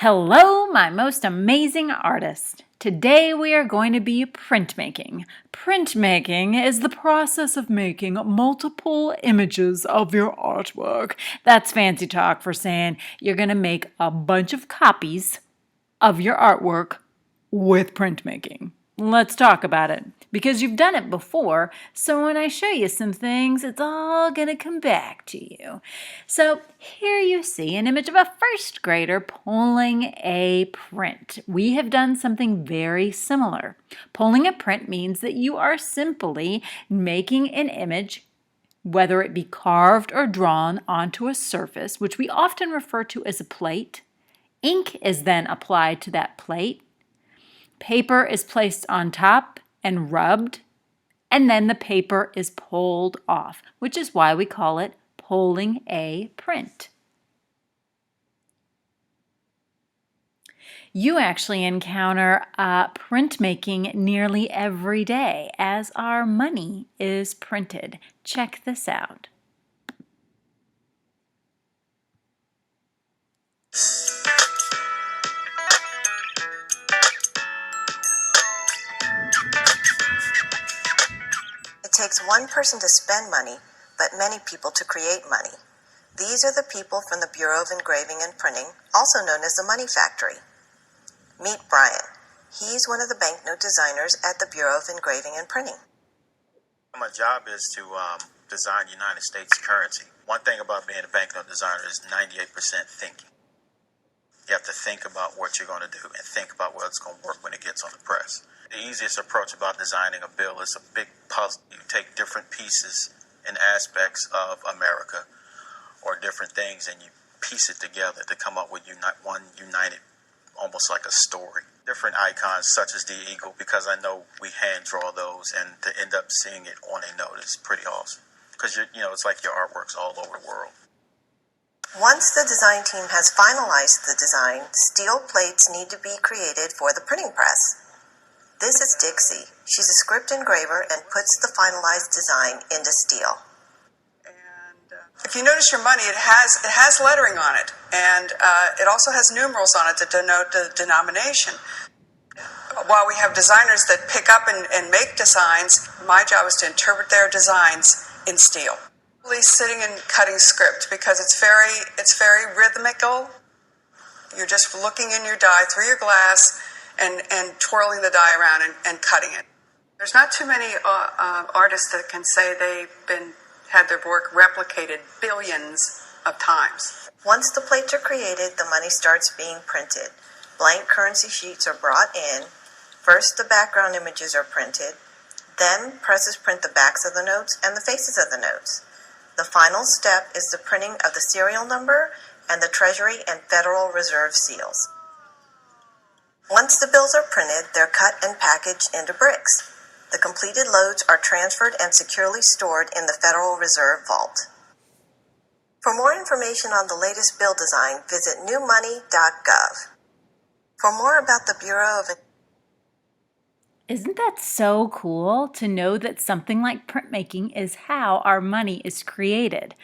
Hello, my most amazing artist. Today we are going to be printmaking. Printmaking is the process of making multiple images of your artwork. That's fancy talk for saying you're going to make a bunch of copies of your artwork with printmaking. Let's talk about it, because you've done it before, so when I show you some things, it's all going to come back to you. So here you see an image of a first grader pulling a print. We have done something very similar. Pulling a print means that you are simply making an image, whether it be carved or drawn onto a surface, which we often refer to as a plate. Ink is then applied to that plate. Paper is placed on top and rubbed, and then the paper is pulled off, which is why we call it pulling a print. You actually encounter printmaking nearly every day as our money is printed. Check this out. It takes one person to spend money, but many people to create money. These are the people from the Bureau of Engraving and Printing, also known as the Money Factory. Meet Brian. He's one of the banknote designers at the Bureau of Engraving and Printing. My job is to design United States currency. One thing about being a banknote designer is 98% thinking. You have to think about what you're going to do and think about whether it's going to work when it gets on the press. The easiest approach about designing a bill is a big puzzle. You take different pieces and aspects of America or different things and you piece it together to come up with one united, almost like a story. Different icons such as the eagle, because I know we hand draw those, and to end up seeing it on a note is pretty awesome. Because it's like your artwork's all over the world. Once the design team has finalized the design, steel plates need to be created for the printing press. This is Dixie. She's a script engraver and puts the finalized design into steel. And if you notice your money, it has lettering on it, and it also has numerals on it to denote the denomination. While we have designers that pick up and make designs, my job is to interpret their designs in steel. Sitting and cutting script, because it's very rhythmical. You're just looking in your die through your glass and twirling the die around and cutting it. There's not too many artists that can say they've had their work replicated billions of times. Once the plates are created, the money starts being printed. Blank currency sheets are brought in. First, the background images are printed. Then, presses print the backs of the notes and the faces of the notes. The final step is the printing of the serial number and the Treasury and Federal Reserve seals. Once the bills are printed, they're cut and packaged into bricks. The completed loads are transferred and securely stored in the Federal Reserve Vault. For more information on the latest bill design, visit newmoney.gov. For more about the Bureau of Isn't that so cool to know that something like printmaking is how our money is created?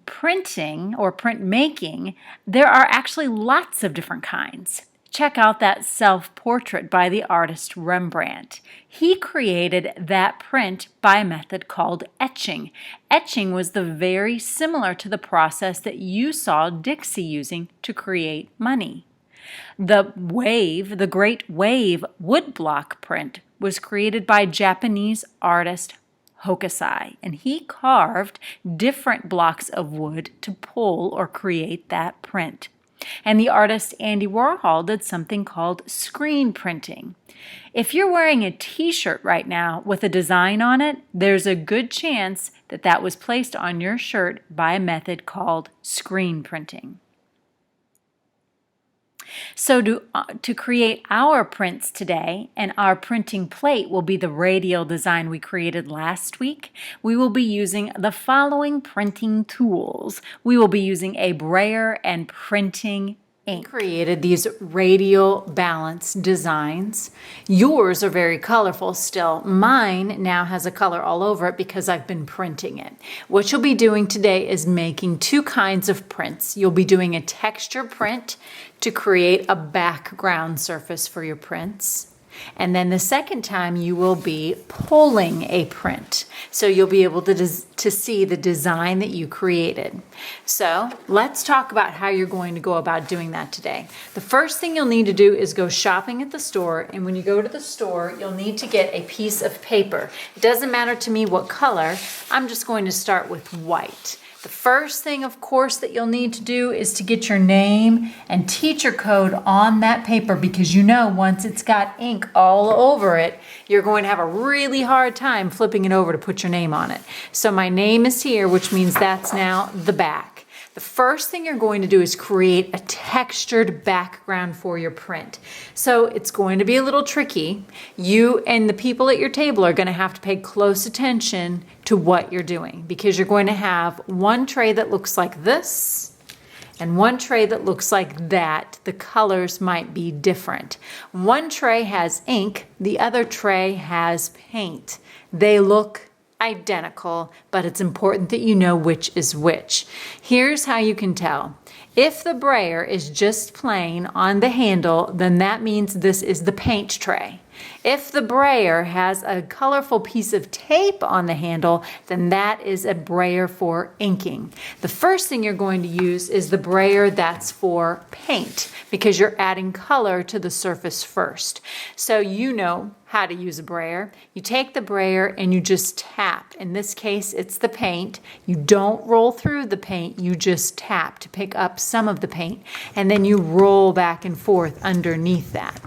Printing or printmaking, there are actually lots of different kinds. Check out that self-portrait by the artist Rembrandt. He created that print by a method called etching. Etching was very similar to the process that you saw Dixie using to create money. The Great Wave woodblock print was created by Japanese artist Hokusai, and he carved different blocks of wood to pull or create that print. And the artist Andy Warhol did something called screen printing. If you're wearing a t-shirt right now with a design on it, there's a good chance that that was placed on your shirt by a method called screen printing. So to create our prints today, and our printing plate will be the Radial design we created last week, we will be using the following printing tools. We will be using a brayer and printing ink. Created these radial balance designs. Yours are very colorful still. Mine now has a color all over it because I've been printing it. What you'll be doing today is making two kinds of prints. You'll be doing a texture print to create a background surface for your prints. And then the second time you will be pulling a print. So you'll be able to see the design that you created. So let's talk about how you're going to go about doing that today. The first thing you'll need to do is go shopping at the store. And when you go to the store, you'll need to get a piece of paper. It doesn't matter to me what color. I'm just going to start with white. The first thing, of course, that you'll need to do is to get your name and teacher code on that paper, because you know once it's got ink all over it, you're going to have a really hard time flipping it over to put your name on it. So my name is here, which means that's now the back. The first thing you're going to do is create a textured background for your print. So it's going to be a little tricky. You and the people at your table are going to have to pay close attention to what you're doing, because you're going to have one tray that looks like this and one tray that looks like that. The colors might be different. One tray has ink, the other tray has paint. They look identical, but it's important that you know which is which. Here's how you can tell. If the brayer is just plain on the handle, then that means this is the paint tray. If the brayer has a colorful piece of tape on the handle, then that is a brayer for inking. The first thing you're going to use is the brayer that's for paint, because you're adding color to the surface first. So you know how to use a brayer. You take the brayer and you just tap. In this case, it's the paint. You don't roll through the paint, you just tap to pick up some of the paint, and then you roll back and forth underneath that.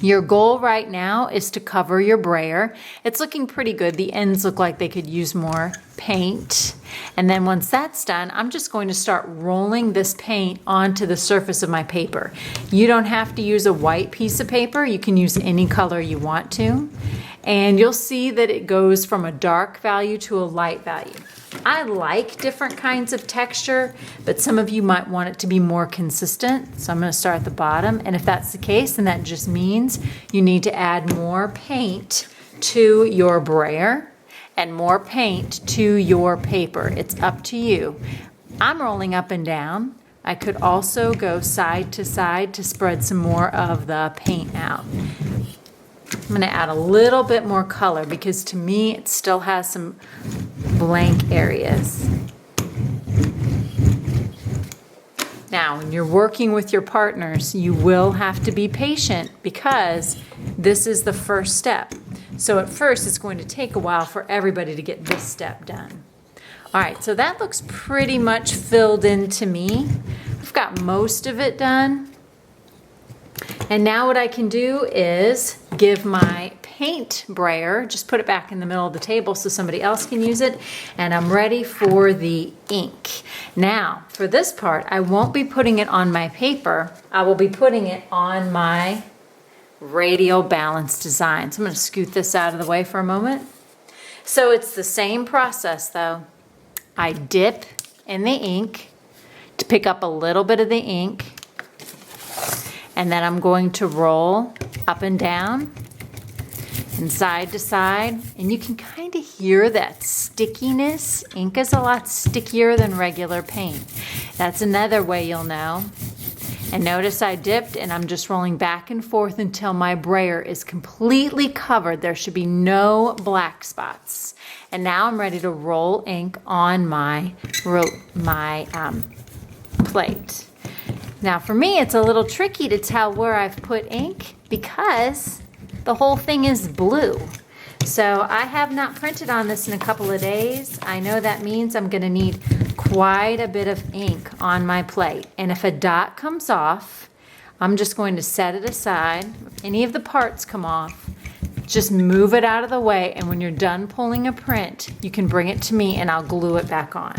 Your goal right now is to cover your brayer. It's looking pretty good. The ends look like they could use more paint. And then once that's done, I'm just going to start rolling this paint onto the surface of my paper. You don't have to use a white piece of paper. You can use any color you want to. And you'll see that it goes from a dark value to a light value. I like different kinds of texture, but some of you might want it to be more consistent. So I'm going to start at the bottom. And if that's the case, then that just means you need to add more paint to your brayer and more paint to your paper. It's up to you. I'm rolling up and down. I could also go side to spread some more of the paint out. I'm going to add a little bit more color because to me it still has some blank areas. Now, when you're working with your partners, you will have to be patient because this is the first step. So at first it's going to take a while for everybody to get this step done. All right, so that looks pretty much filled in to me. I've got most of it done. And now what I can do is give my paint brayer, just put it back in the middle of the table so somebody else can use it, and I'm ready for the ink. Now, for this part, I won't be putting it on my paper. I will be putting it on my radial balance design. So I'm going to scoot this out of the way for a moment. So it's the same process though. I dip in the ink to pick up a little bit of the ink, and then I'm going to roll up and down and side to side, and you can kind of hear that stickiness. Ink is a lot stickier than regular paint. That's another way you'll know. And notice I dipped and I'm just rolling back and forth until my brayer is completely covered. There should be no black spots. And now I'm ready to roll ink on my plate. Now for me, it's a little tricky to tell where I've put ink because the whole thing is blue. So I have not printed on this in a couple of days. I know that means I'm going to need quite a bit of ink on my plate. And if a dot comes off, I'm just going to set it aside. If any of the parts come off, just move it out of the way. And when you're done pulling a print, you can bring it to me and I'll glue it back on.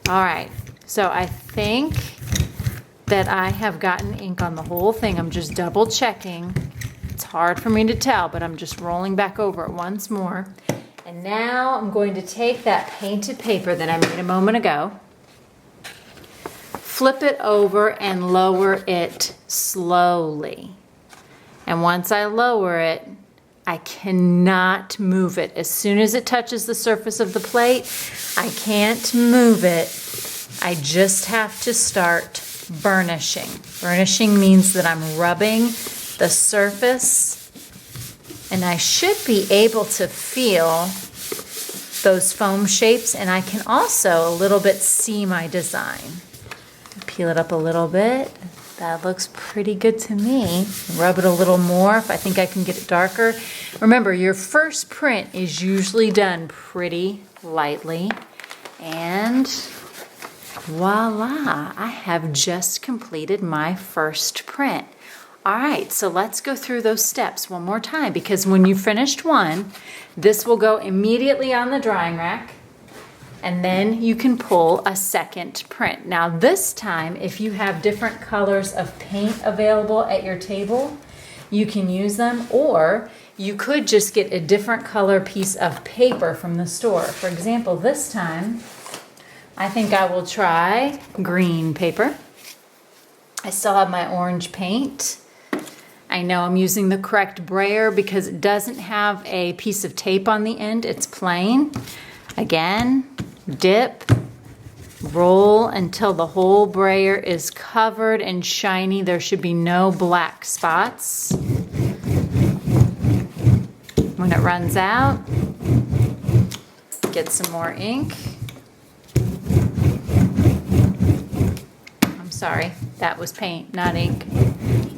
All right. So I think that I have gotten ink on the whole thing. I'm just double checking. It's hard for me to tell, but I'm just rolling back over it once more. And now I'm going to take that painted paper that I made a moment ago, flip it over and lower it slowly. And once I lower it, I cannot move it. As soon as it touches the surface of the plate, I can't move it. I just have to start burnishing. Burnishing means that I'm rubbing the surface, and I should be able to feel those foam shapes, and I can also a little bit see my design. Peel it up a little bit. That looks pretty good to me. Rub it a little more if I think I can get it darker. Remember, your first print is usually done pretty lightly. And voila, I have just completed my first print. All right, so let's go through those steps one more time, because when you finished one, this will go immediately on the drying rack, and then you can pull a second print. Now this time, if you have different colors of paint available at your table, you can use them, or you could just get a different color piece of paper from the store. For example, this time, I think I will try green paper. I still have my orange paint. I know I'm using the correct brayer because it doesn't have a piece of tape on the end. It's plain. Again, dip, roll until the whole brayer is covered and shiny. There should be no black spots. When it runs out, get some more ink. I'm sorry, that was paint, not ink.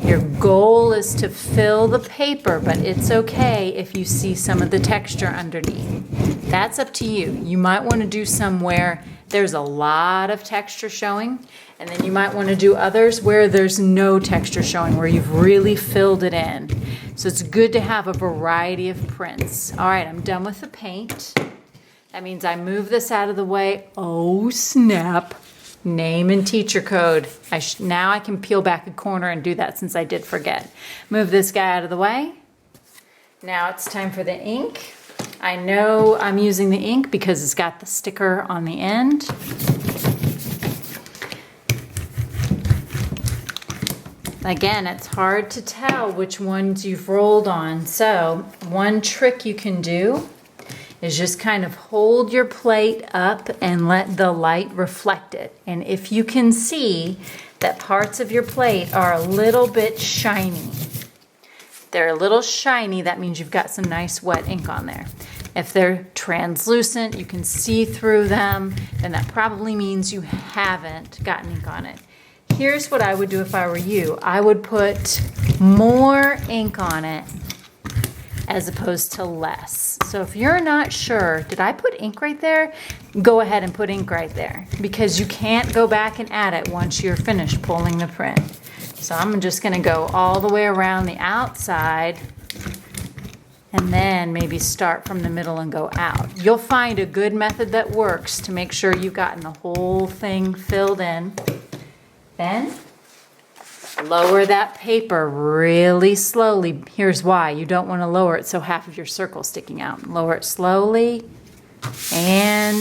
Your goal is to fill the paper, but it's okay if you see some of the texture underneath. That's up to you. You might want to do some where there's a lot of texture showing, and then you might want to do others where there's no texture showing, where you've really filled it in. So it's good to have a variety of prints. All right, I'm done with the paint. That means I move this out of the way. Oh, snap. Name and teacher code. Now I can peel back a corner and do that since I did forget. Move this guy out of the way. Now it's time for the ink. I know I'm using the ink because it's got the sticker on the end. Again, it's hard to tell which ones you've rolled on. So one trick you can do is just kind of hold your plate up and let the light reflect it. And if you can see that parts of your plate are a little bit shiny, they're a little shiny, that means you've got some nice wet ink on there. If they're translucent, you can see through them, then that probably means you haven't gotten ink on it. Here's what I would do if I were you. I would put more ink on it as opposed to less. So if you're not sure, did I put ink right there? Go ahead and put ink right there, because you can't go back and add it once you're finished pulling the print. So I'm just gonna go all the way around the outside and then maybe start from the middle and go out. You'll find a good method that works to make sure you've gotten the whole thing filled in. Then lower that paper really slowly. Here's why. You don't want to lower it so half of your circle's sticking out. Lower it slowly and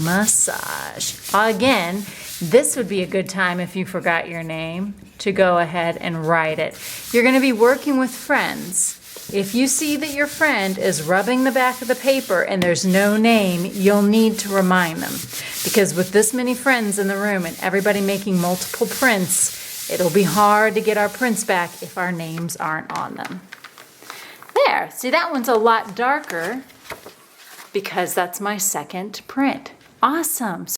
massage. Again, this would be a good time if you forgot your name to go ahead and write it. You're going to be working with friends. If you see that your friend is rubbing the back of the paper and there's no name, you'll need to remind them. Because with this many friends in the room and everybody making multiple prints, it'll be hard to get our prints back if our names aren't on them. There, see, that one's a lot darker because that's my second print. Awesome.